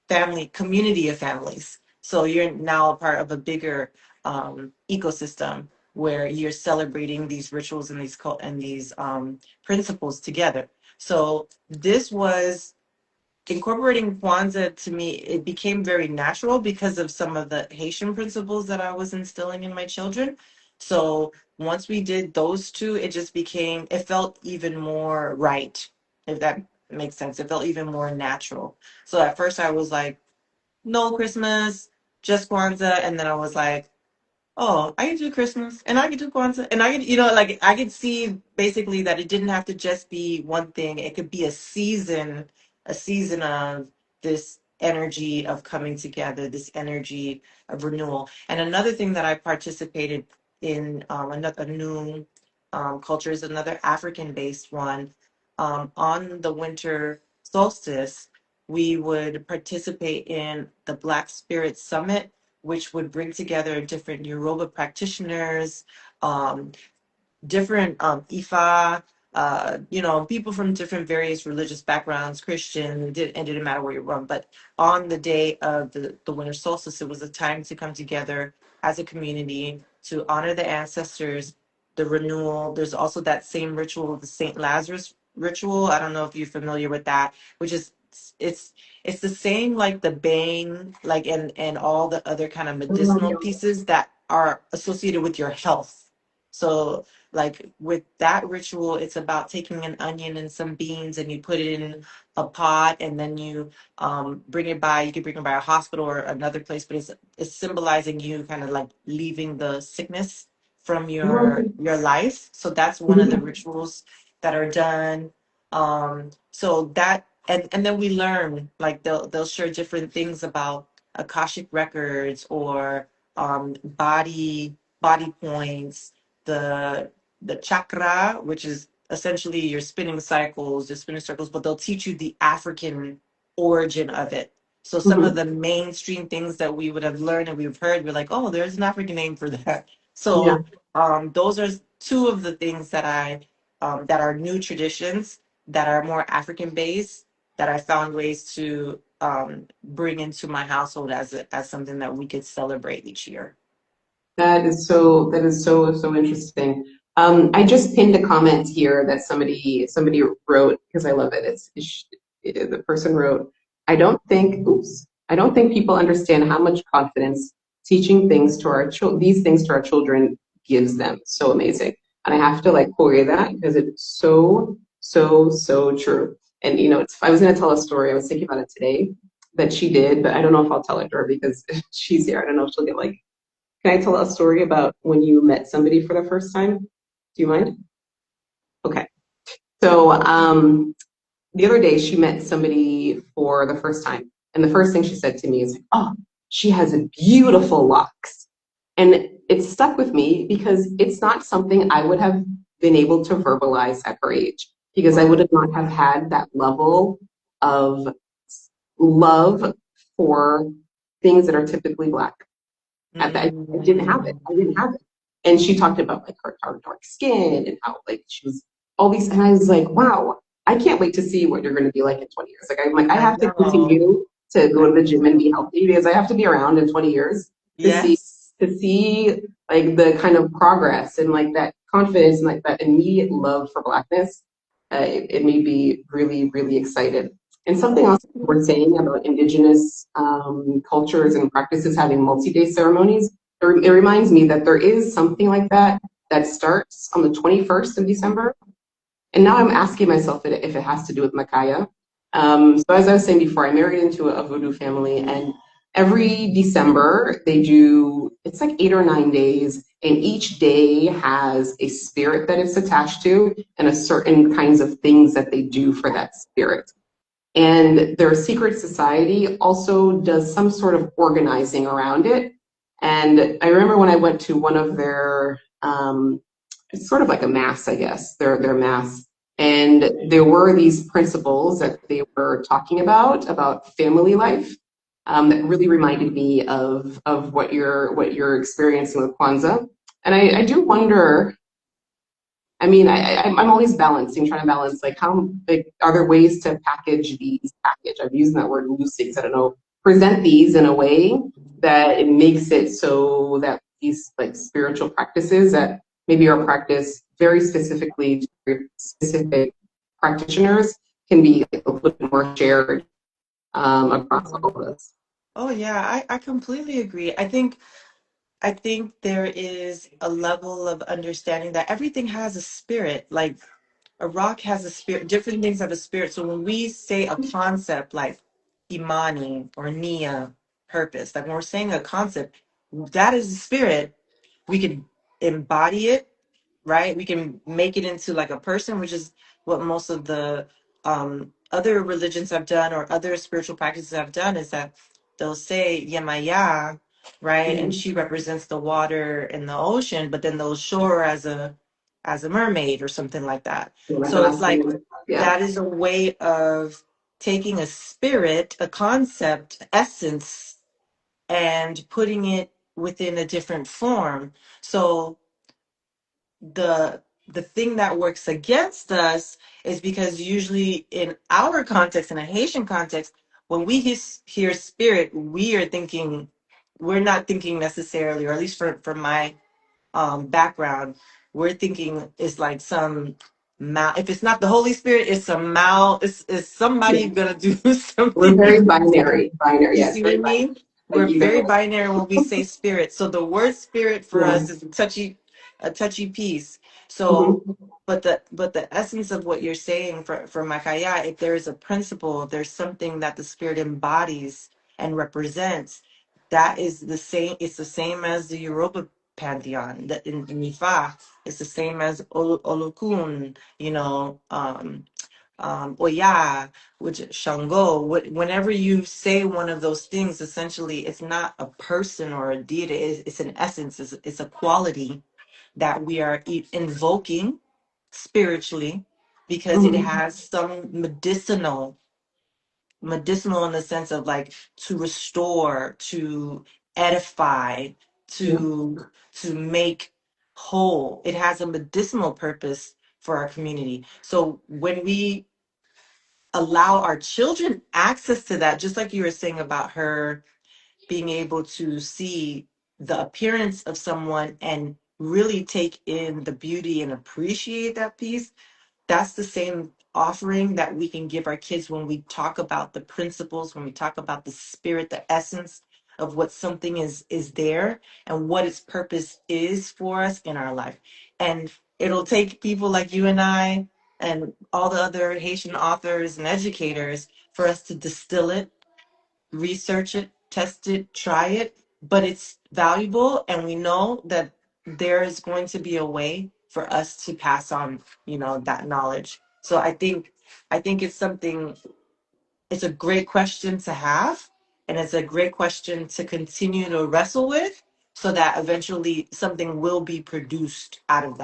family community of families. So you're now a part of a bigger ecosystem where you're celebrating these rituals and these principles together. So this was incorporating Kwanzaa to me, it became very natural because of some of the Haitian principles that I was instilling in my children. So once we did those two, it just became, it felt even more right, if that makes sense. It felt even more natural. So at first I was like, no Christmas, just Kwanzaa. And then I was like, oh, I can do Christmas and I can do Kwanzaa and I can, like I could see basically that it didn't have to just be one thing. It could be a season of this energy of coming together, this energy of renewal. And another thing that I participated in, another new culture is another African-based one. On the winter solstice, we would participate in the Black Spirit Summit, which would bring together different Yoruba practitioners, um, different Ifa, people from different various religious backgrounds, Christian, and didn't matter where you're from. But on the day of the winter solstice, it was a time to come together as a community to honor the ancestors, the renewal. There's also that same ritual, the Saint Lazarus ritual. I don't know if you're familiar with that, which is it's it's the same like the bang, like and all the other kind of medicinal pieces that are associated with your health. So like with that ritual, it's about taking an onion and some beans and you put it in a pot and then you bring it by. You can bring it by a hospital or another place, but it's symbolizing you kind of like leaving the sickness from your life. So that's one of the rituals that are done. So that and then we learn like they'll share different things about Akashic records or body points, the chakra, which is essentially your spinning cycles, your spinning circles, but they'll teach you the African origin of it. So some of Mhm. the mainstream things that we would have learned and we've heard, we're like, oh, there's an African name for that. Yeah. So those are two of the things that that are new traditions that are more African based that I found ways to bring into my household as something that we could celebrate each year. That is so interesting. I just pinned a comment here that somebody wrote because I love it. The person wrote, I don't think people understand how much confidence teaching these things to our children gives them. So amazing. And I have to like query that because it's so true. And I was gonna tell a story, I was thinking about it today that she did, but I don't know if I'll tell it to her because she's here. I don't know if she'll get like, can I tell a story about when you met somebody for the first time? Do you mind? Okay. So the other day she met somebody for the first time, and the first thing she said to me is, "Oh, she has beautiful locks," and it stuck with me because it's not something I would have been able to verbalize at her age because I would have not have had that level of love for things that are typically Black. At that, I didn't have it. Mm. I didn't have it. And she talked about like her dark skin and how like she was all these, and I was like, wow, I can't wait to see what you're going to be like in 20 years. Like I'm like, I I have to know. continue to I go to the gym and know. be healthy because I have to be around in 20 years to see Yes. to see like the kind of progress and like that confidence and like that immediate love for Blackness. It made me really excited. And something else we're saying about indigenous cultures and practices having multi-day ceremonies, it reminds me that there is something like that that starts on the 21st of December. And now I'm asking myself if it has to do with Makaya. So as I was saying before, I married into a voodoo family, and every December they do, it's like 8 or 9 days, and each day has a spirit that it's attached to and a certain kinds of things that they do for that spirit. And their secret society also does some sort of organizing around it. And I remember when I went to one of their, it's sort of like a mass, I guess, their mass. And there were these principles that they were talking about family life, that really reminded me of what you're experiencing with Kwanzaa. And I do wonder, I mean, I'm always balancing, trying to balance like how like are there ways to package? I'm using that word loosely because I don't know, present these in a way that it makes it so that these like spiritual practices that maybe are practiced very specifically to very specific practitioners can be like, a little bit more shared across all of this. Oh yeah, I completely agree. I think there is a level of understanding that everything has a spirit. Like a rock has a spirit, different things have a spirit. So when we say a concept like imani or nia, purpose, like when we're saying a concept, that is a spirit. We can embody it, right? We can make it into like a person, which is what most of the other religions have done or other spiritual practices have done, is that they'll say Yemaya, right? And she represents the water and the ocean, but then they'll show her as a mermaid or something like that. Like So an it's like African, yeah. that is a way of taking a spirit, a concept, essence, and putting it within a different form. So the thing that works against us is because usually in our context, in a Haitian context, when we hear spirit, we're not thinking necessarily, or at least for my background, we're thinking it's like some mal. If it's not the Holy Spirit, it's some mal. It's somebody gonna do We're something. very binary. Binary, You yes, see what very I binary. mean? Like We're either very or. binary when we say spirit. So the word spirit for Yeah. us is a touchy piece. So, Mm-hmm. but the essence of what you're saying for Makaya, if there is a principle, if there's something that the spirit embodies and represents, that is the same. It's the same as the Yoruba pantheon. That in Ifa, it's the same as Olokun. Oya, which Shango. Whenever you say one of those things, essentially, it's not a person or a deity. It's an essence. It's a quality that we are invoking spiritually because it Mm-hmm. has some medicinal in the sense of like to restore, to edify, Yeah. to make whole. It has a medicinal purpose for our community. So when we allow our children access to that, just like you were saying about her being able to see the appearance of someone and really take in the beauty and appreciate that piece. That's the same offering that we can give our kids when we talk about the principles, when we talk about the spirit, the essence of what something is there and what its purpose is for us in our life. And it'll take people like you and I and all the other Haitian authors and educators for us to distill it, research it, test it, try it, but it's valuable, and we know that there is going to be a way for us to pass on, that knowledge. So I think it's something, it's a great question to have, and it's a great question to continue to wrestle with so that eventually something will be produced out of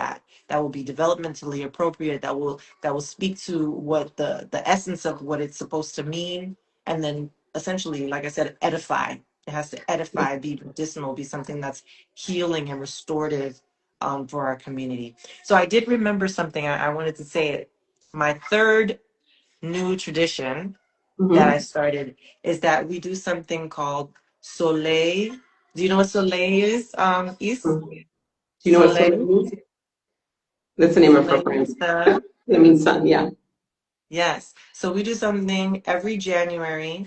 that will be developmentally appropriate, that will speak to what the essence of what it's supposed to mean, and then essentially, like I said, edify. It has to edify, be medicinal, be something that's healing and restorative, for our community. So I did remember something. I wanted to say it. My third new tradition that I Mm-hmm. started is that we do something called Soleil. Do you know what Soleil is? Is Do you know what solar Soleil? means? That's the name of her Soleil brand. means sun. It means sun, yeah. Yes. So we do something every January,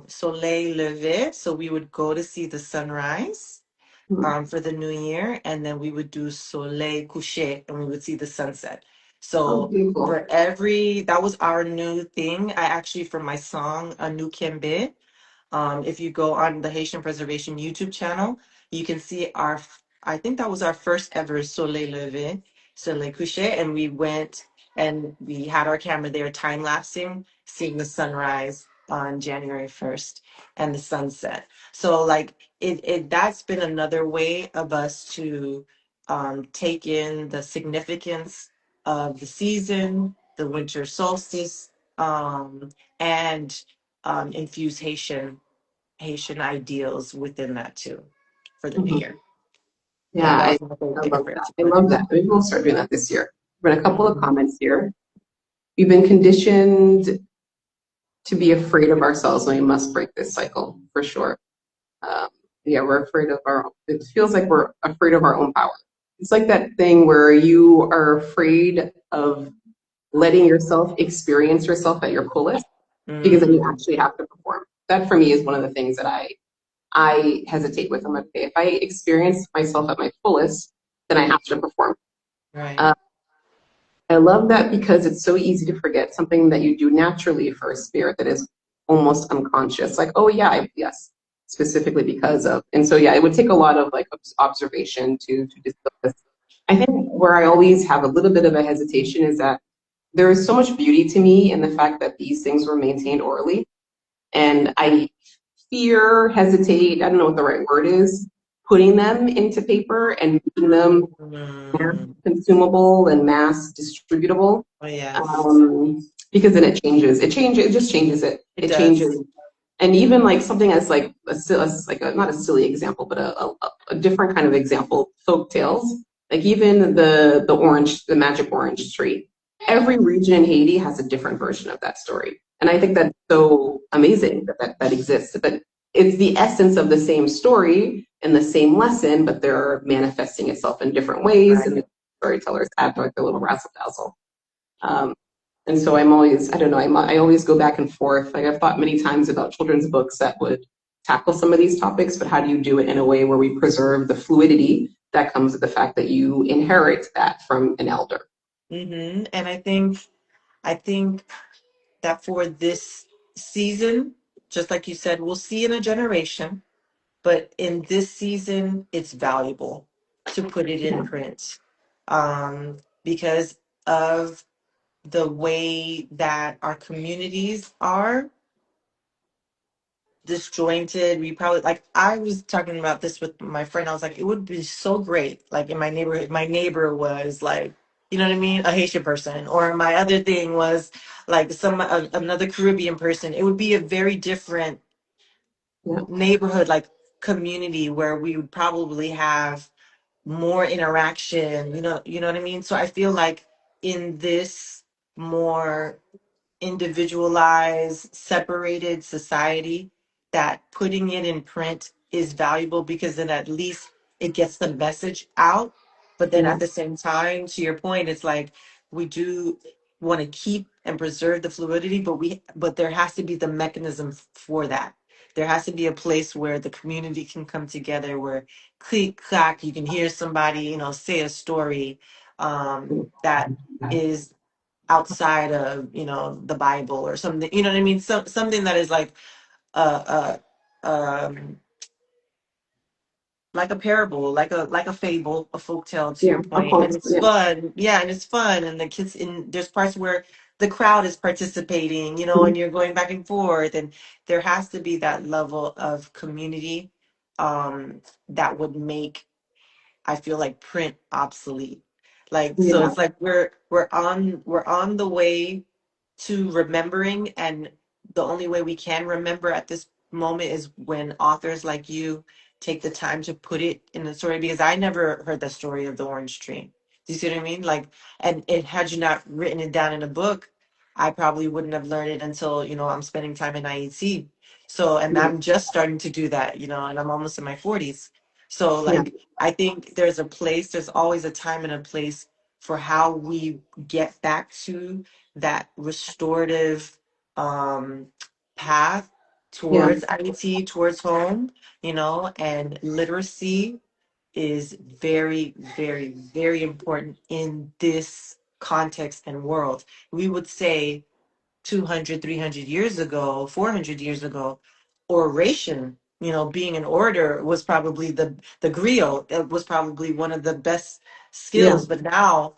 Soleil Levé. So we would go to see the sunrise, Mhm. for the new year, and then we would do Soleil Couché, and we would see the sunset. Oh, So beautiful. that was our new thing. I actually, for my song, A New Kembe, if you go on the Haitian Preservation YouTube channel, you can see I think that was our first ever Soleil Levé, Soleil Couché, and we went and we had our camera there time lapsing, seeing the sunrise on January 1st and the sunset. So like that's been another way of us to take in the significance of the season, the winter solstice, and infuse Haitian ideals within that too for the new Mhm. year. Yeah, Yeah, that was my favorite I thing love for it that. to I do. love that. Maybe we'll start doing that this year. We've got a couple of Mhm. comments here. We've been conditioned to be afraid of ourselves, and we must break this cycle for sure. Um, yeah, we're afraid of it feels like we're afraid of our own power. It's like that thing where you are afraid of letting yourself experience yourself at your fullest. because then you Mm, actually have to perform. That for me is one of the things that I hesitate with. I'm like, okay, if I experience myself at my fullest, then I have to perform. right. Uh, I love that because it's so easy to forget something that you do naturally for a spirit that is almost unconscious. Like, oh yeah, yes, specifically because of. And so yeah, it would take a lot of like observation to distill this. I think where I always have a little bit of a hesitation is that there is so much beauty to me in the fact that these things were maintained orally. And I fear, hesitate, I don't know what the right word is, putting them into paper and making them mass Mm, consumable and mass distributable. oh, yes, Because then it just changes it. it It changes. does. And even like something as like not a silly example, but a different kind of example, folk tales. Like even the magic orange tree. Every region in Haiti has a different version of that story. And I think that's so amazing that exists. But it's the essence of the same story and the same lesson, but they're manifesting itself in different ways, and Right. the storytellers add like a little razzle dazzle. Um, and so I'm always, I don't know, I always go back and forth. Like I've thought many times about children's books that would tackle some of these topics, but how do you do it in a way where we preserve the fluidity that comes with the fact that you inherit that from an elder? And I think that for this season, just like you said, we'll see in a generation, but in this season, it's valuable to put it in Yeah, print, because of the way that our communities are disjointed. We probably, like, I was talking about this with my friend. I was like, it would be so great, like in my neighborhood, my neighbor was like, you know what I mean, a Haitian person, or my other thing was like another Caribbean person. It would be a very different yeah, neighborhood, like community, where we would probably have more interaction, you know what I mean? So I feel like in this more individualized, separated society, that putting it in print is valuable, because then at least it gets the message out. But then yeah, at the same time, to your point, it's like we do want to keep and preserve the fluidity, but there has to be the mechanism for that. There has to be a place where the community can come together, where click clack, you can hear somebody, say a story that is outside of the Bible or something, you know what I mean, something that is uh um like a parable, like a fable, a folk tale, to yeah, your of point. And course, it's yeah, fun, yeah, and it's fun, and the kids, in there's parts where the crowd is participating, and you're going back and forth, and there has to be that level of community um that would make, I feel like, print obsolete. Like, so yeah, it's like we're on the way to remembering, and the only way we can remember at this moment is when authors like you take the time to put it in the story, because I never heard the story of the orange tree. Do you see what I mean? Like, and it had you not written it down in a book, I probably wouldn't have learned it until, I'm spending time in Ayiti. So, and yeah, I'm just starting to do that, and I'm almost in my 40s. So, yeah, like, I think there's always a time and a place for how we get back to that restorative um, path yeah, towards IT, towards home, and literacy is very, very, very important in this context and world. We would say 200, 300 years ago, 400 years ago, oration, being an orator was probably the griot. It was probably one of the best yeah, skills. But now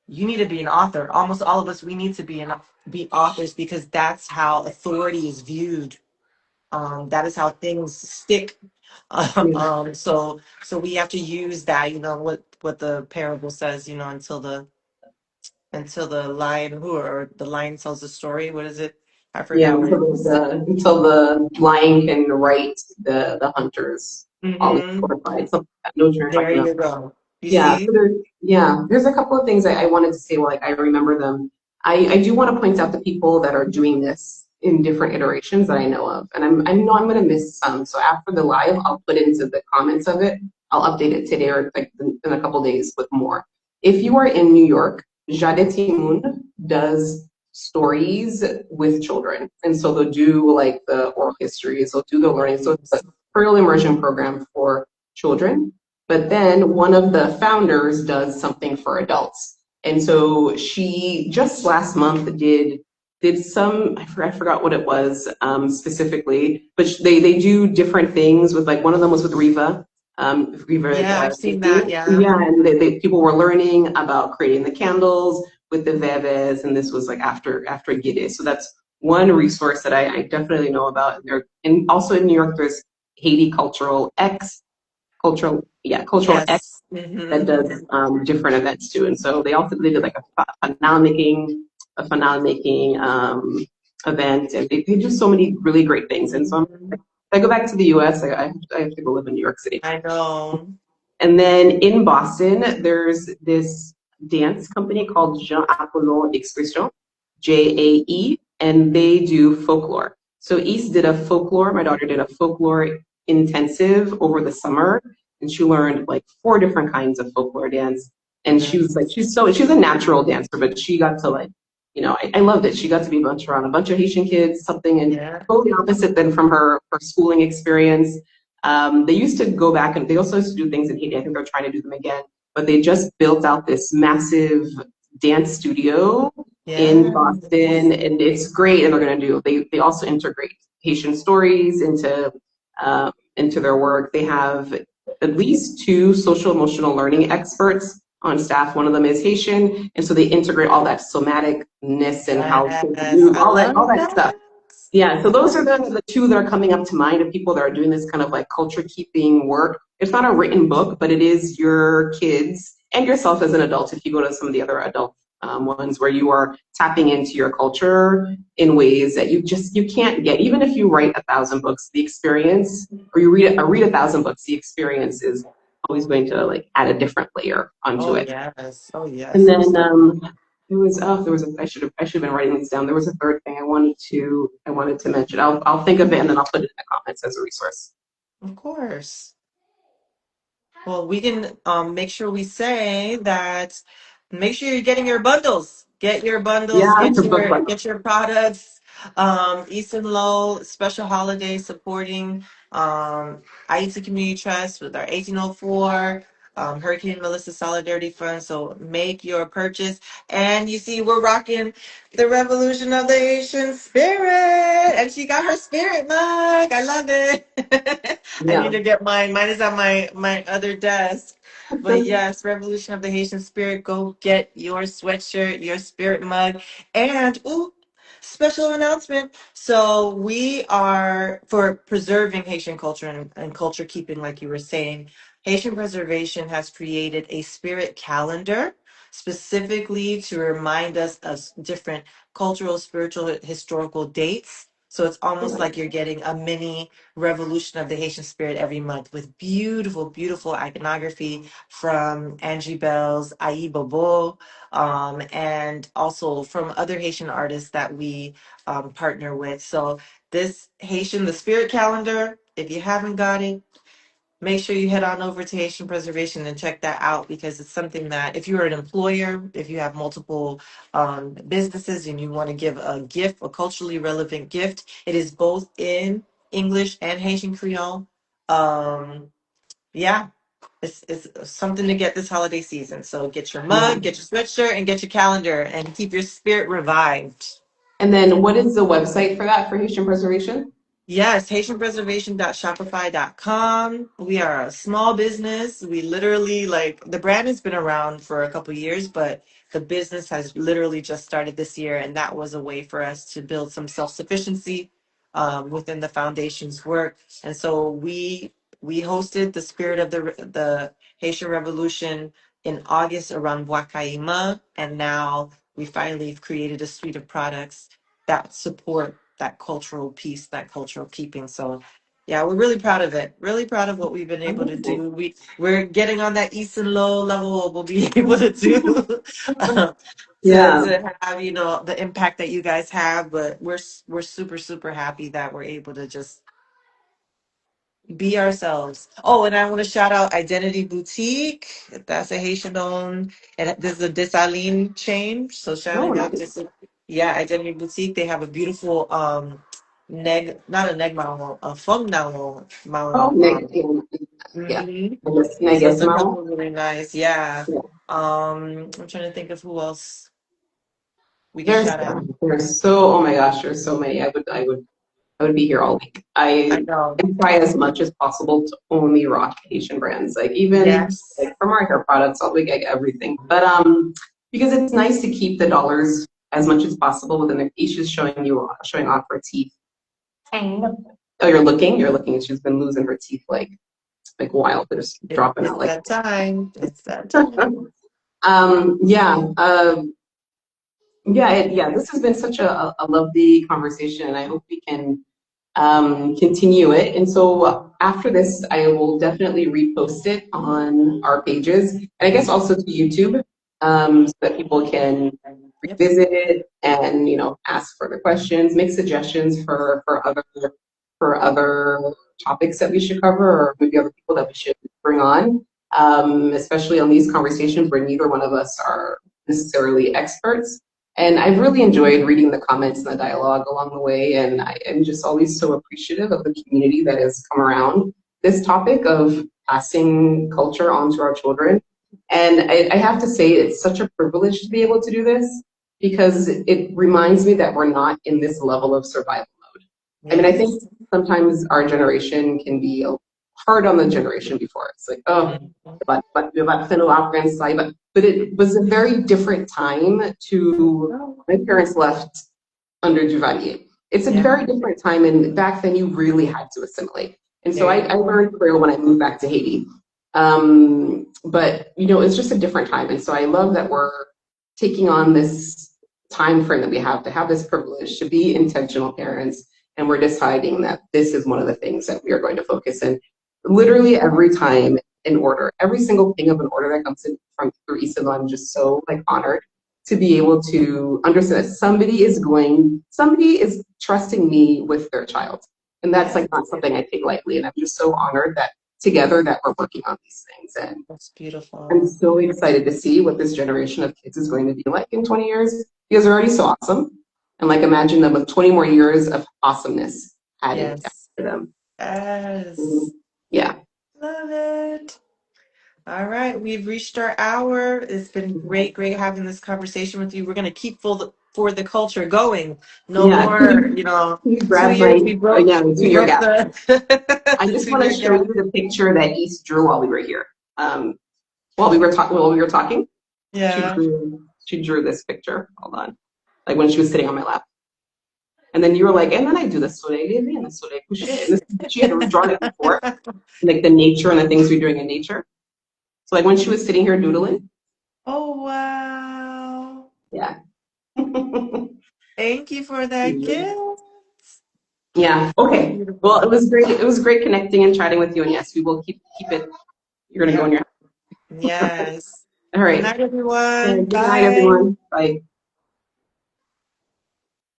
you need to be an author. Almost all of us, we need to be authors, because that's how authority is viewed. That is how things stick. yeah, So we have to use that. What the parable says. Until the lion or the lion tells the story. What is it? I yeah. forgot what it is. Until the lion can write the hunters always Mm-hmm. horrified. Something like that. No, you're There talking about. you go. You Yeah, see? so there's a couple of things I wanted to say while like I remember them. I do want to point out the people that are doing this in different iterations that I know of. And I know I'm gonna miss some. So after the live, I'll put into the comments of it. I'll update it today or like in a couple days with more. If you are in New York, Jaden Timoun does stories with children. And so they'll do like the oral histories, they'll do the learning. So it's a Creole immersion program for children. But then one of the founders does something for adults. And so she just last month did some, I forgot what it was specifically, but they do different things with, like, one of them was with Riva. Yeah, I've seen that. Yeah. Yeah, and people were learning about creating the candles with the veves, and this was like after Gide. So that's one resource that I definitely know about. And also in New York, there's Haiti Cultural X Yes. that does different events too. And so they did like a fanal making event, and they do so many really great things. And so if I go back to the U.S., I have to go live in New York City. I know. And then in Boston, there's this dance company called Appolon Expressions, JAE, and they do folklore. So Isse did a folklore, my daughter did a folklore intensive over the summer, and she learned like 4 different kinds of folklore dance. And she was like, she's a natural dancer, but she got to, like, I loved it. She got to be around a bunch of Haitian kids, something and totally opposite than from her schooling experience. They used to go back, and they also used to do things in Haiti. I think they're trying to do them again, but they just built out this massive dance studio in Boston, and it's great. And they're going to they also integrate Haitian stories into their work. They have at least 2 social emotional learning experts on staff. One of them is Haitian, and so they integrate all that somaticness and how kids move, all that stuff. Yeah, so those are the 2 that are coming up to mind of people that are doing this kind of like culture keeping work. It's not a written book, but it is your kids and yourself as an adult. If you go to some of the other adult ones where you are tapping into your culture in ways that you can't get. Even if you write 1,000 books, the experience, or you read 1,000 books, the experience is always going to, like, add a different layer onto it. Yes. Oh yes. And then I should have been writing these down. There was a third thing I wanted to mention. I'll think of it, and then I'll put it in the comments as a resource. Of course. Well, we can make sure we say that. Make sure you're getting your bundles. Get your bundles. Yeah, it's a book one. Get your products. East and Low special holiday supporting Ayiti Community Trust with our 1804 Hurricane Melissa Solidarity Fund. So make your purchase. And you see, we're rocking the Revolution of the Haitian Spirit, and she got her spirit mug. I love it. I need to get mine. Mine is on my other desk. But yes, Revolution of the Haitian Spirit. Go get your sweatshirt, your spirit mug, and special announcement. So we are for preserving Haitian culture and culture keeping, like you were saying. Haitian Preservation has created a spirit calendar specifically to remind us of different cultural, spiritual, historical dates. So it's almost like you're getting a mini Revolution of the Haitian Spirit every month with beautiful, beautiful iconography from Angie Bell's Ayi Bobo, and also from other Haitian artists that we partner with. So this the Spirit Calendar, if you haven't got it, make sure you head on over to Haitian Preservation and check that out, because it's something that if you're an employer, if you have multiple businesses and you want to give a gift, a culturally relevant gift, it is both in English and Haitian Creole. Yeah, it's something to get this holiday season. So get your mug, get your sweatshirt, and get your calendar, and keep your spirit revived. And then what is the website for that, for Haitian Preservation? Yes, HaitianPreservation.shopify.com. We are a small business. We literally, like, the brand has been around for a couple years, but the business has literally just started this year, and that was a way for us to build some self-sufficiency within the foundation's work. And so we hosted the Spirit of the Haitian Revolution in August around Wakaima, and now we finally have created a suite of products that support that cultural piece, that cultural keeping. So yeah, we're really proud of it. Really proud of what we've been able to do. We're getting on that East and Low level. We'll be able to do to have, the impact that you guys have. But we're super, super happy that we're able to just be ourselves. Oh, and I want to shout out Identity Boutique. That's a Haitian owned, and this is a Desaline chain. So shouting out Yeah, Identity Boutique. They have a beautiful not a neg marron, a fung marron Oh, marron. yeah. Mhm. I So guess those Mal. are really nice. Yeah. Yeah. I'm trying to think of who else we could There's shout out. there's so, oh my gosh, there's so many. I would be here all week. I I know. try as much as possible to only rock Haitian brands. Like even Yes. like from our hair products all the way, like everything. But because it's nice to keep the dollars as much as possible within the Isha's showing off her teeth. Oh, you're looking, she's been losing her teeth like wild. They're just dropping It's out like that time. It's that time. yeah. Yeah, this has been such a lovely conversation, and I hope we can continue it. And so after this, I will definitely repost it on our pages, and I guess also to YouTube, so that people can Yep. revisit it and ask further questions, make suggestions for other topics that we should cover, or maybe other people that we should bring on. Especially on these conversations where neither one of us are necessarily experts. And I've really enjoyed reading the comments and the dialogue along the way, and I am just always so appreciative of the community that has come around this topic of passing culture on to our children. And I have to say, it's such a privilege to be able to do this because it reminds me that we're not in this level of survival mode. I mean, I think Yes. sometimes our generation can be hard on the generation before. It's like, oh, Mhm. but but it was a very different time to my parents left under Duvalier. It's a Yeah. very different time, and back then you really had to assimilate. And so There you I go. learned Creole when I moved back to Haiti. But it's just a different time, and so I love that we're taking on this time frame that we have to have this privilege to be intentional parents, and we're deciding that this is one of the things that we are going to focus in. Literally every time an order, every single thing of an order that comes in from through Isse, I'm just so honored to be able to understand that somebody is trusting me with their child. And that's Yeah. not something I take lightly. And I'm just so honored that together that we're working on these things. And That's I'm beautiful. so excited to see what this generation of kids is going to be like in 20 years because they're already so awesome. And imagine them with 20 more years of awesomeness added Yes. to them. Yes. Yeah. Love it. All right, we've reached our hour. It's been great having this conversation with you. We're gonna keep for the culture going. No Yeah. more, Can you 2 years. grab We my broke two we year broke gap? the I the just two want to year show gap. you the picture that Isse drew while we were here. While we were talking, Yeah. she drew this picture. Hold on, like when she was sitting on my lap, and then you were like, and then I do the soleil levé and the soleil couché, and she had drawn it before, like the nature and the things we're doing in nature. So like when she was sitting here doodling, Oh wow. yeah. Thank you for that gift. Yeah. So Okay. Well, it beautiful. was great. It was great connecting and chatting with you. And yes, we will keep it. You're gonna go in Yep. your. Yes. All Good right. night, everyone. Good night, Bye. everyone. Bye.